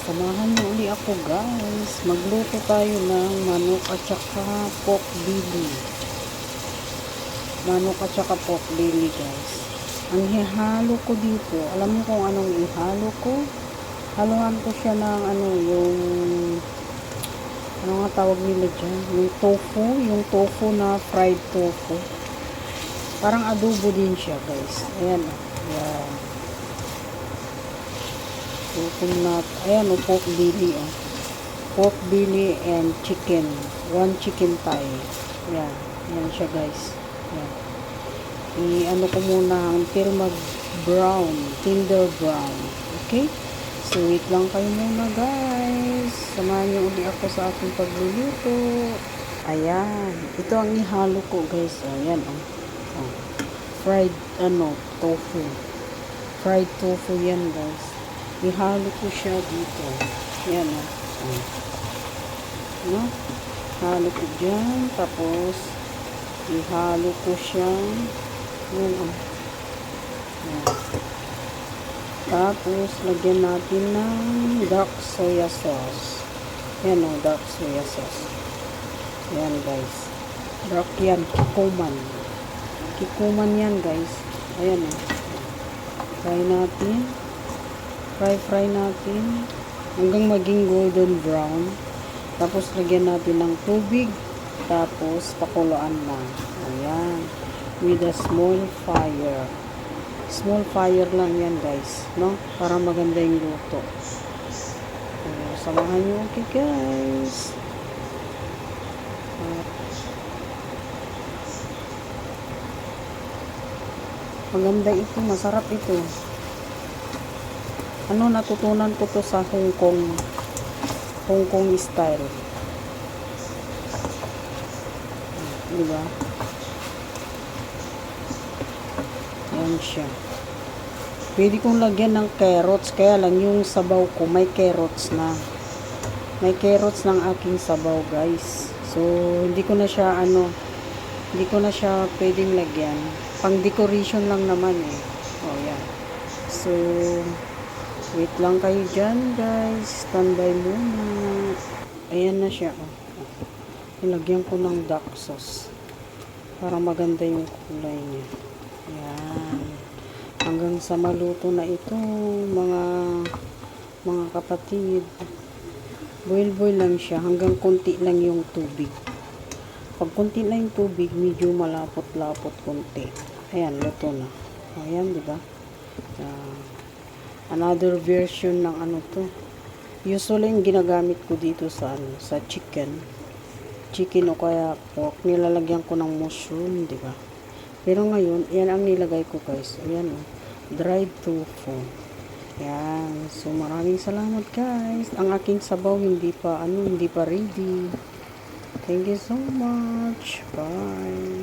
Samahan niyo uli ako guys. Magluto tayo ng manok at saka pork belly. Manok at saka pork belly guys. Ang ihalo ko dito, alam niyo kung anong ihalo ko? Haluhan ko siya ng ano nga tawag nila dyan? Yung tofu na fried tofu. Parang adobo din siya guys. Ayan o. Ayan. Ayan o, pork belly o. Pork belly and chicken. 1 chicken thigh. Ayan. Ayan siya guys. Ayan. I-ano ko muna until mag-brown. Tender brown. Okay? So, wait lang kayo muna guys. Samahan niyo uli ako sa ating pagluluto. Ayan. Ito ang ihalo ko guys. Ayan o. Oh. Fried, tofu. Fried tofu yan guys. Ihalo ko siya dito. Ayan o. Oh. No? Halo ko dyan. Tapos, ihalo ko siya. Ayan o. Ayan. Tapos, lagyan natin ng dark soya sauce. Ayan o, dark soya sauce. Ayan guys. Dark yan, kikuman. Kikuman yan guys. Ayan o. Fry natin. Fry natin. Hanggang maging golden brown. Tapos, lagyan natin ng tubig. Tapos, pakuluan lang. Ayan. With a small fire. Small fire lang yan guys. No? Para maganda yung luto. So, samahan nyo okay guys. Maganda ito. Masarap ito. Natutunan ko to sa Hong Kong style. Diba? Yan siya. Pwede kong lagyan ng carrots. Kaya lang yung sabaw ko may carrots na. May carrots ng aking sabaw guys. So, hindi ko na siya pwedeng lagyan. Pang decoration lang naman eh. Oh, yan. So, wait lang kayo dyan guys. Standby muna. Ayan na siya. Oh. Nilagyan ko ng dark sauce. Para maganda yung kulay niya. Ayan. Hanggang sa maluto na ito mga kapatid. Boil lang siya. Hanggang konti lang yung tubig. Pag konti lang yung tubig, medyo malapot-lapot konti. Ayan, luto na. Ayan, diba? Another version ng to. Usually yung ginagamit ko dito sa chicken o kaya pork, nilalagyan ko ng mushroom, di ba? Pero ngayon, yan ang nilagay ko guys. Ayan dried tofu. Yan. So maraming salamat guys. Ang aking sabaw hindi pa ready. Thank you so much. Bye.